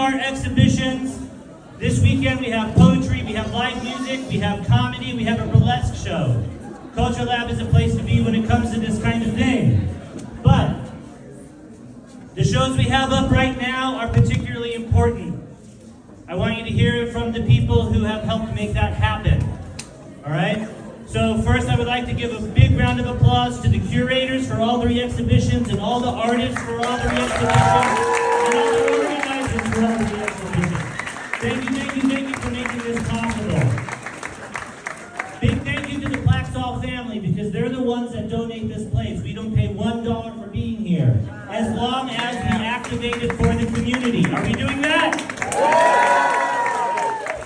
art exhibitions. This weekend we have poetry, we have live music, we have comedy, we have a burlesque show. Culture Lab is a place to be when it comes to this kind of thing. But the shows we have up right now are particularly important. I want you to hear from the people who have helped make that happen. All right? So first I would like to give a big round of applause to the curators for all the exhibitions and all the artists for all the exhibitions and all the organizers for all the exhibitions. Thank you for making this possible. Big thank you to the Blackstall family because they're the ones that donate this place. We don't pay $1 for being here, as long as we activate it for the community. Are we doing that?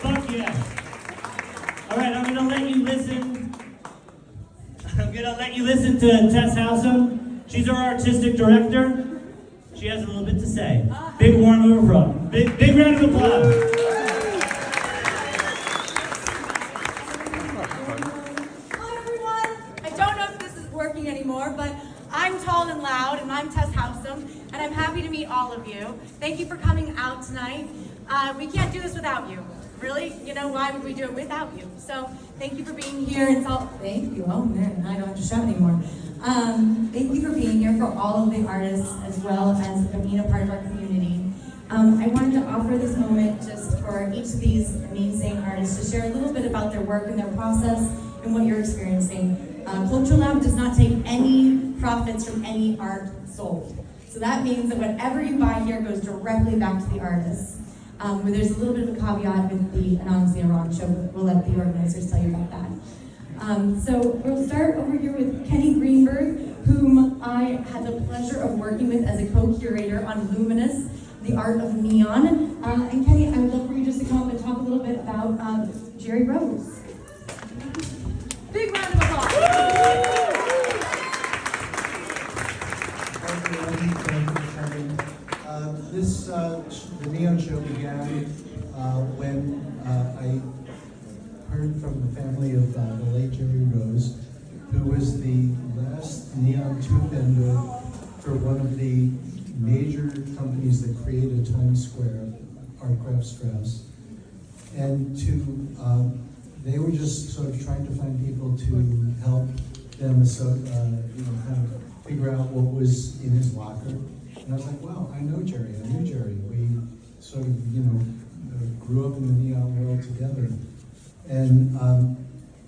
Fuck yes. All right, I'm gonna let you listen to Tess Howsam. She's our artistic director. She has a little bit to say. Big round of applause. Big round of applause. Anymore, but I'm tall and loud, and I'm Tess Howsam, and I'm happy to meet all of you. Thank you for coming out tonight. We can't do this without you. Really? You know, why would we do it without you? So thank you for being here. Thank you. Oh man, I don't have to shout anymore. Thank you for being here, for all of the artists, as well as being a part of our community. I wanted to offer this moment just for each of these amazing artists to share a little bit about their work and their process and what you're experiencing. Culture Lab does not take any profits from any art sold. So that means that whatever you buy here goes directly back to the artists. Where there's a little bit of a caveat with the Anonymously Iran show, but we'll let the organizers tell you about that. So we'll start over here with Kenny Greenberg, whom I had the pleasure of working with as a co-curator on Luminous, the art of neon. And Kenny, I would love for you just to come up and talk a little bit about Jerry Rose. Big round of applause. The neon show began when I heard from the family of the late Jerry Rose, who was the last neon tube vendor for one of the major companies that created Times Square, Artcraft Strauss, and they were just sort of trying to find people to help them, kind of figure out what was in his locker. And I was like, wow, I know Jerry. I knew Jerry. We sort of, grew up in the neon world together. And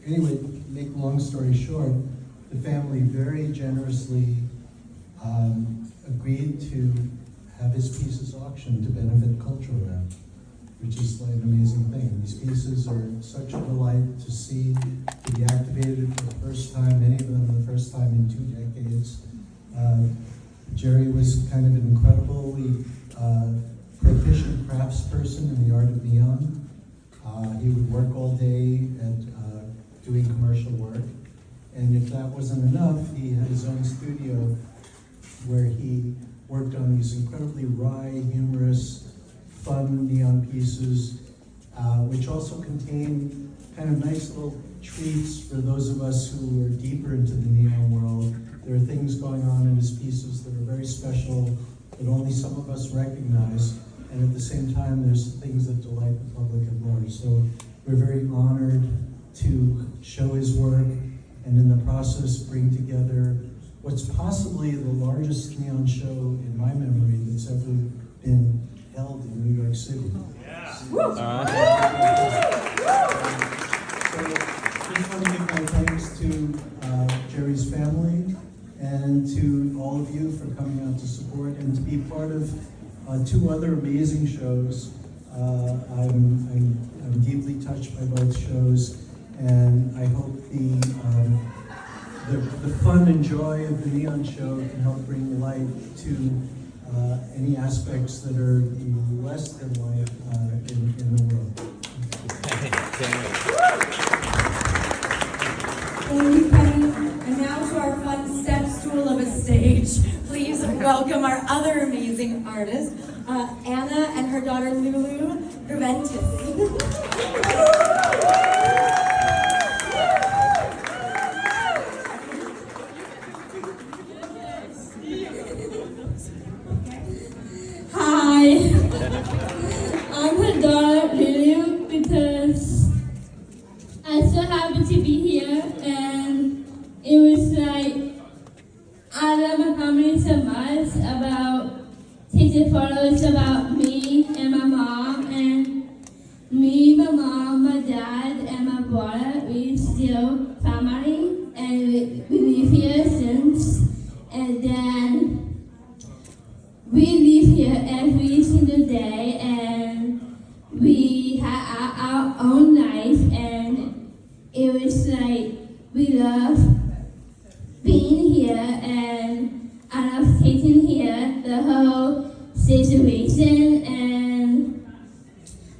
anyway, make long story short, the family very generously agreed to have his pieces auctioned to benefit Culture Lab, which is like an amazing thing. These pieces are such a delight to see, to be activated for the first time, many of them for the first time in 2 decades. Jerry was kind of an incredibly proficient craftsperson in the art of neon. He would work all day at doing commercial work. And if that wasn't enough, he had his own studio where he worked on these incredibly wry, humorous, fun neon pieces, which also contain kind of nice little treats for those of us who are deeper into the neon world. There are things going on in his pieces that are very special that only some of us recognize, and at the same time there's things that delight the public at large. So we're very honored to show his work and in the process bring together what's possibly the largest neon show in my memory that's ever been held in New York City. Yeah. So just want to give my thanks to Jerry's family and to all of you for coming out to support and to be part of 2 other amazing shows. I'm deeply touched by both shows, and I hope the fun and joy of the neon show can help bring light to any aspects that are less than light in the world. Thank you, Penny. And now to our fun step stool of a stage. Please welcome our other amazing artist, Anna and her daughter Lulu Graventis. Hi. to be here, and it was like I love my family so much about taking photos about me and my mom, and me, my mom, my dad, and my brother. We still family, and we live here since, and then we live here every single day, and we had our own life, and it was like we love being here, and I love taking here the whole situation, and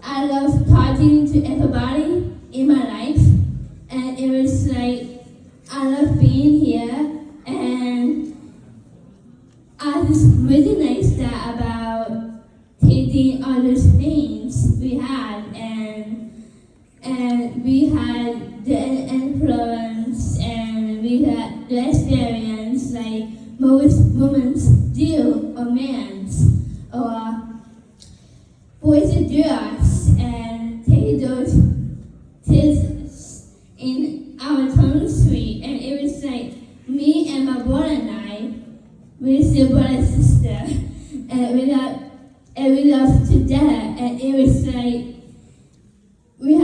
I love talking to everybody in my life, and it was like I love being here, and I just really nice that about taking all those things we had, and we had the influence, and we had the experience like most women do, or men, or boys and girls, and take those tips in our home street, and it was like me and my brother and I, we're still brother and sister, and we love together, and it was like we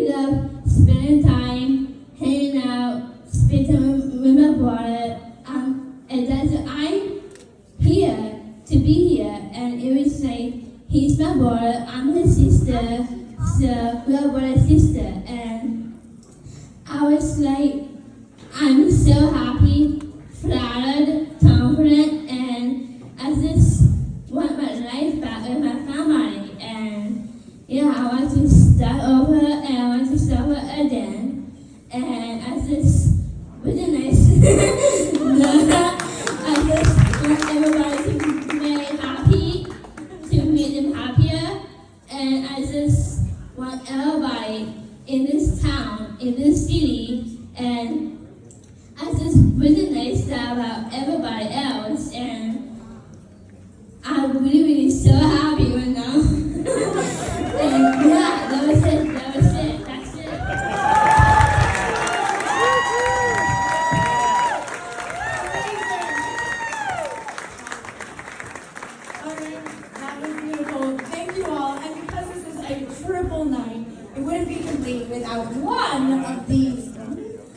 love spending time, hanging out, spending time with my brother, and that's I'm here to be here, and it was like he's my brother, I'm his sister, so we are brother and sister, and I was like I'm so happy, flattered, confident, and I just want my life back with my family, and yeah, I want to start over, and I want to start over again, and I just really nice. I just want everybody to be very happy, to make them happier, and I just want everybody in this town, in this city, and I just really nice about everybody else, and I'm really so happy right now. And yeah, that was it, that's it. Alright, that was beautiful. Thank you all. And because this is a triple night, it wouldn't be complete without one of these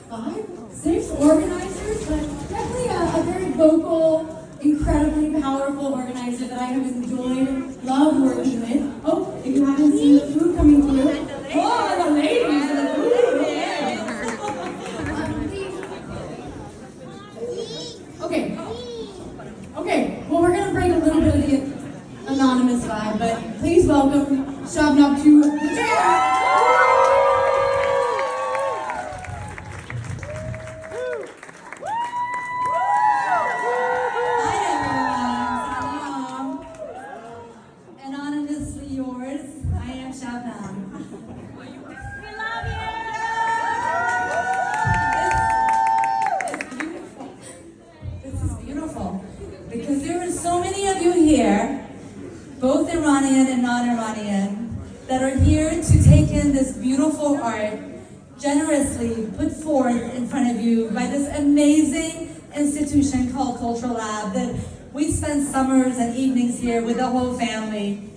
5, 6 organizers, but definitely a very vocal, incredibly powerful organizer that I have enjoyed, love working with. Oh, if you haven't seen the food coming through, oh, the ladies and the food. Yeah. Okay, well, we're going to bring a little bit of the anonymous vibe, but please welcome Shabnam to the chair. Anonymously yours, I am Shabnam. We love you! It's beautiful. This is beautiful. Because there are so many of you here, both Iranian and non-Iranian, that are here to take in this beautiful art, generously put forth in front of you by this amazing institution called Cultural Lab that we spend summers and evenings here with the whole family.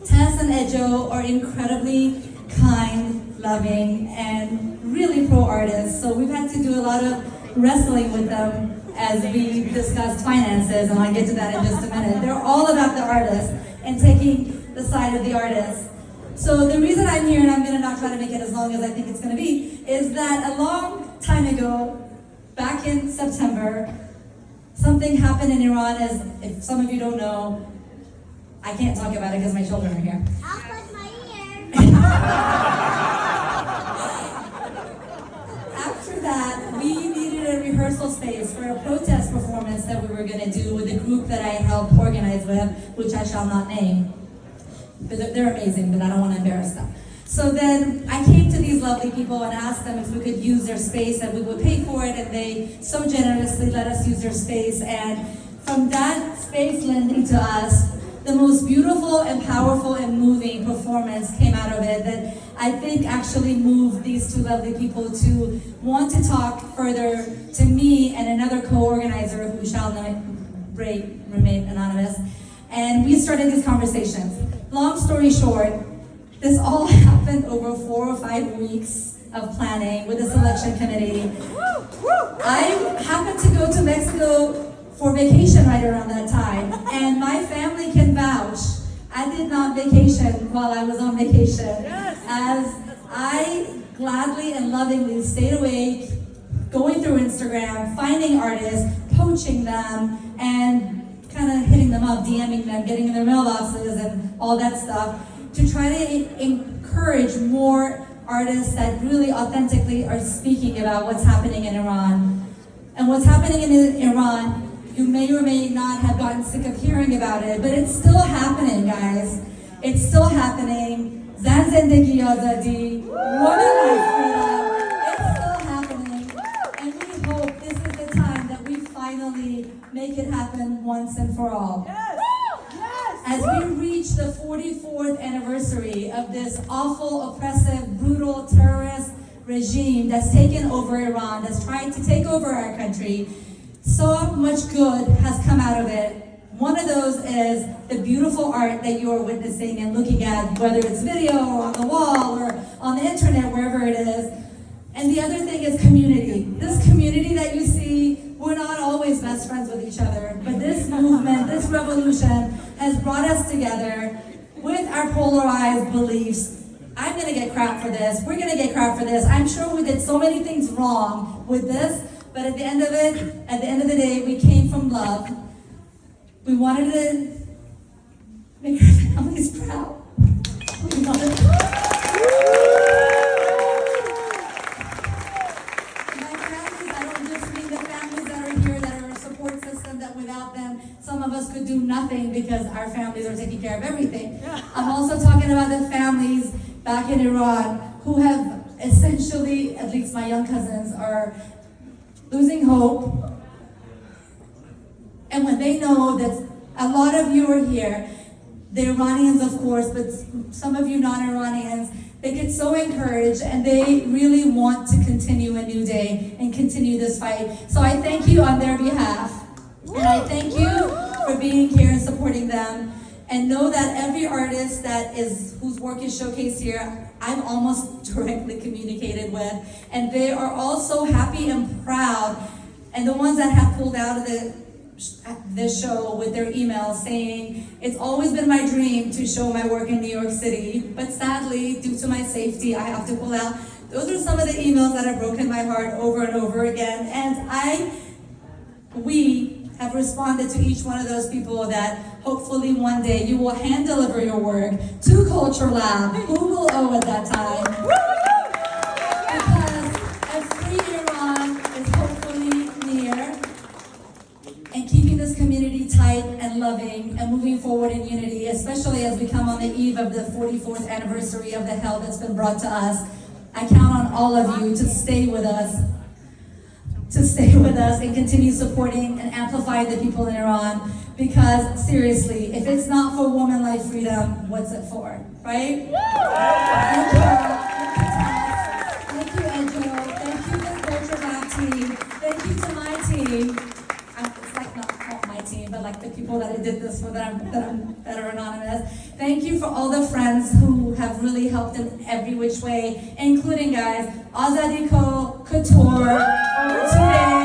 Tess and Ejo are incredibly kind, loving, and really pro artists. So we've had to do a lot of wrestling with them as we discussed finances, and I'll get to that in just a minute. They're all about the artist and taking the side of the artist. So the reason I'm here, and I'm gonna not try to make it as long as I think it's gonna be, is that a long time ago, back in September, something happened in Iran, as if some of you don't know. I can't talk about it because my children are here. I'll plug my ear. After that, we needed a rehearsal space for a protest performance that we were going to do with a group that I helped organize with, which I shall not name. But they're amazing, but I don't want to embarrass them. So then I came to these lovely people and asked them if we could use their space, and we would pay for it, and they so generously let us use their space. And from that space lending to us, the most beautiful and powerful and moving performance came out of it that I think actually moved these two lovely people to want to talk further to me and another co-organizer who shall remain anonymous. And we started these conversations. Long story short, this all happened over 4 or 5 weeks of planning with the selection committee. I happened to go to Mexico for vacation right around that time, and my family can vouch. I did not vacation while I was on vacation, as I gladly and lovingly stayed awake, going through Instagram, finding artists, poaching them, and kind of hitting them up, DMing them, getting in their mailboxes and all that stuff, to try to encourage more artists that really authentically are speaking about what's happening in Iran. And what's happening in Iran, you may or may not have gotten sick of hearing about it, but it's still happening, guys. It's still happening. Zan Zendegi Azadi, women life freedom. It's still happening. And we hope this is the time that we finally make it happen once and for all. As we reach the 44th anniversary of this awful, oppressive, brutal, terrorist regime that's taken over Iran, that's trying to take over our country, so much good has come out of it. One of those is the beautiful art that you are witnessing and looking at, whether it's video or on the wall or on the internet, wherever it is. And the other thing is community. This community that you see, we're not always best friends with each other, but this movement, this revolution has brought us together with our polarized beliefs. I'm gonna get crap for this, we're gonna get crap for this. I'm sure we did so many things wrong with this, but at the end of the day, we came from love. We wanted to make our families proud. We wanted My families, I don't just mean the families that are here, that are a support system, that without them, some of us could do nothing because our families are taking care of everything. I'm also talking about the families back in Iran who have essentially, at least my young cousins, are losing hope. And when they know that a lot of you are here, the Iranians of course, but some of you non-Iranians, they get so encouraged and they really want to continue a new day and continue this fight. So I thank you on their behalf. And I thank you for being here and supporting them. And know that every artist whose work is showcased here, I've almost directly communicated with, and they are all so happy and proud. And the ones that have pulled out of the show with their emails saying, it's always been my dream to show my work in New York City, but sadly, due to my safety, I have to pull out. Those are some of the emails that have broken my heart over and over again. And we have responded to each one of those people that hopefully one day you will hand deliver your work to Culture Lab, who will owe at that time. Because a free Iran is hopefully near, and keeping this community tight and loving and moving forward in unity, especially as we come on the eve of the 44th anniversary of the hell that's been brought to us. I count on all of you to stay with us. And continue supporting and amplifying the people in Iran, because seriously, if it's not for woman life freedom, what's it for, right? Thank you, Edjo. Thank you to the Culture Lab team. Thank you to my team. It's like not my team, but like the people that I did this for that are anonymous. Thank you for all the friends who have really helped in every which way, including guys, Azadi Couture, over 2 days.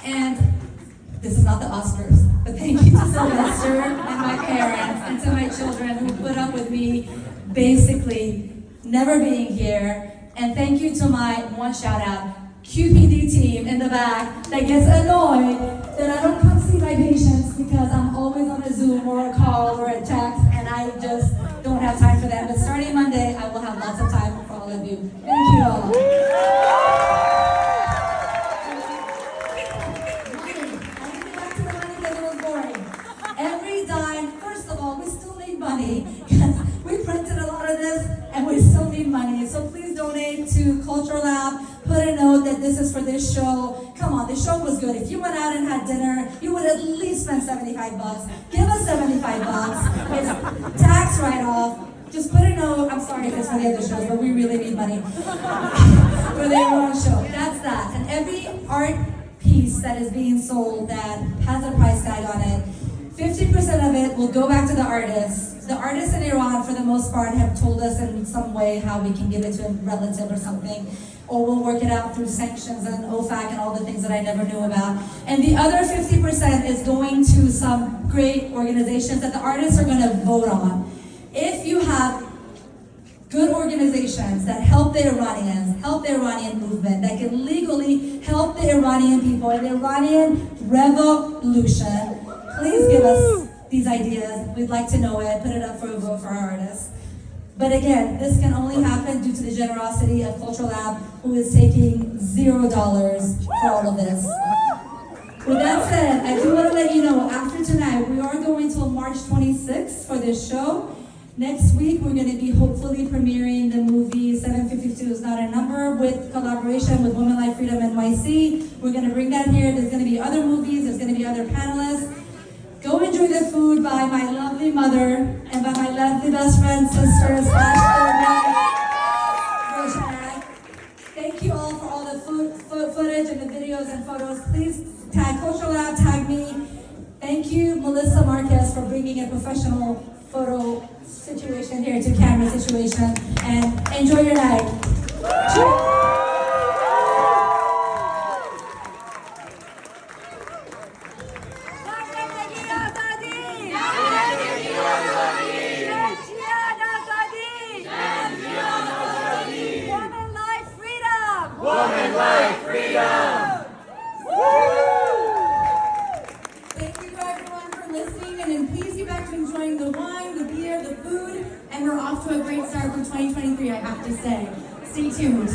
And this is not the Oscars, but thank you to Sylvester and my parents and to my children who put up with me basically never being here. And thank you to my, one shout out, QPD team in the back that gets annoyed that I don't come see my patients because I'm always on a Zoom or a call or a text, and I just don't have time for that. But starting Monday, I will have lots of time for all of you. Thank you all. Every dime, first of all, we still need money because we printed a lot of this and we still need money. So please donate to Culture Lab. Put a note that this is for this show. Come on, the show was good. If you went out and had dinner, you would at least spend $75. Give us $75. It's tax write-off. Just put a note. I'm sorry if it's for the other shows, but we really need money for the Iran show. That's that. And every art piece that is being sold that has a price tag on it, 50% of it will go back to the artists. The artists in Iran, for the most part, have told us in some way how we can give it to a relative or something, or we'll work it out through sanctions and OFAC and all the things that I never knew about. And the other 50% is going to some great organizations that the artists are going to vote on. If you have good organizations that help the Iranians, help the Iranian movement, that can legally help the Iranian people and the Iranian revolution, please give us these ideas. We'd like to know it. Put it up for a vote for our artists. But again, this can only happen due to the generosity of Cultural Lab, who is taking $0 for all of this. With that said, I do want to let you know, after tonight, we are going till March 26th for this show. Next week, we're going to be hopefully premiering the movie 752 is Not a Number with collaboration with Women Like Freedom NYC. We're going to bring that here. There's going to be other movies. There's going to be other panelists. Go enjoy the food by my lovely mother and by my lovely best friend, sister, /third. Thank you all for all the footage and the videos and photos. Please tag Cultural Lab, tag me. Thank you, Melissa Marquez, for bringing a professional photo situation here to camera situation. And enjoy your night. Cheers. Woman life freedom! Thank you everyone for listening, and then please get back to enjoying the wine, the beer, the food, and we're off to a great start for 2023, I have to say. Stay tuned.